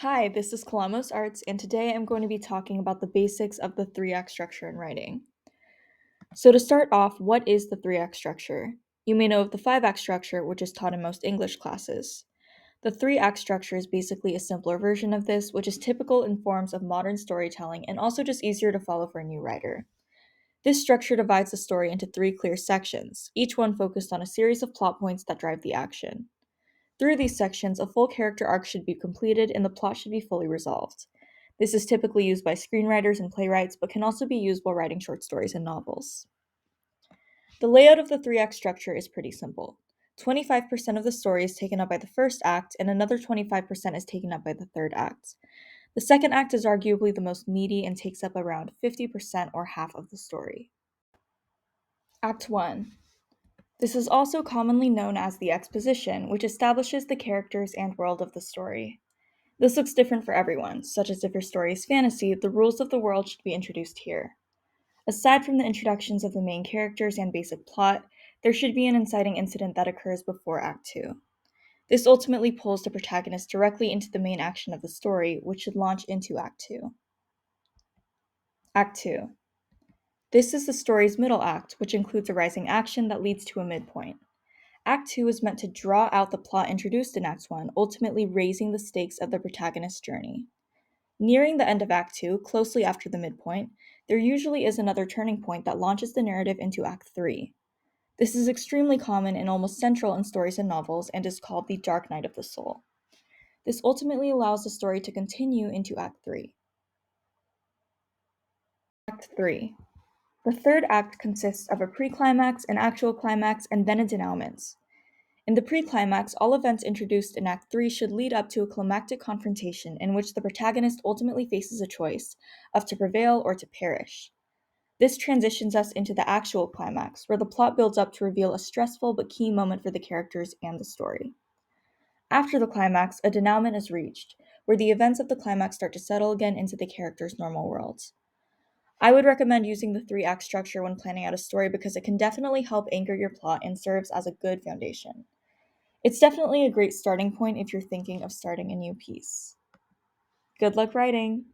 Hi, this is Kalamos Arts, and today I'm going to be talking about the basics of the 3-act structure in writing. So, to start off, what is the 3-act structure? You may know of the 5-act structure, which is taught in most English classes. The 3-act structure is basically a simpler version of this, which is typical in forms of modern storytelling and also just easier to follow for a new writer. This structure divides the story into 3 clear sections, each one focused on a series of plot points that drive the action. Through these sections, a full character arc should be completed and the plot should be fully resolved. This is typically used by screenwriters and playwrights, but can also be used while writing short stories and novels. The layout of the 3-act structure is pretty simple. 25% of the story is taken up by the first act, and another 25% is taken up by the third act. The second act is arguably the most meaty and takes up around 50% or half of the story. Act 1. This is also commonly known as the exposition, which establishes the characters and world of the story. This looks different for everyone, such as if your story is fantasy, the rules of the world should be introduced here. Aside from the introductions of the main characters and basic plot, there should be an inciting incident that occurs before Act 2. This ultimately pulls the protagonist directly into the main action of the story, which should launch into Act 2. Act 2. This is the story's middle act, which includes a rising action that leads to a midpoint. Act 2 is meant to draw out the plot introduced in Act 1, ultimately raising the stakes of the protagonist's journey. Nearing the end of Act 2, closely after the midpoint, there usually is another turning point that launches the narrative into Act 3. This is extremely common and almost central in stories and novels and is called the dark night of the soul. This ultimately allows the story to continue into Act 3. Act 3. The third act consists of a pre-climax, an actual climax, and then a denouement. In the pre-climax, all events introduced in Act 3 should lead up to a climactic confrontation in which the protagonist ultimately faces a choice of to prevail or to perish. This transitions us into the actual climax, where the plot builds up to reveal a stressful but key moment for the characters and the story. After the climax, a denouement is reached, where the events of the climax start to settle again into the character's normal worlds. I would recommend using the 3-act structure when planning out a story because it can definitely help anchor your plot and serves as a good foundation. It's definitely a great starting point if you're thinking of starting a new piece. Good luck writing!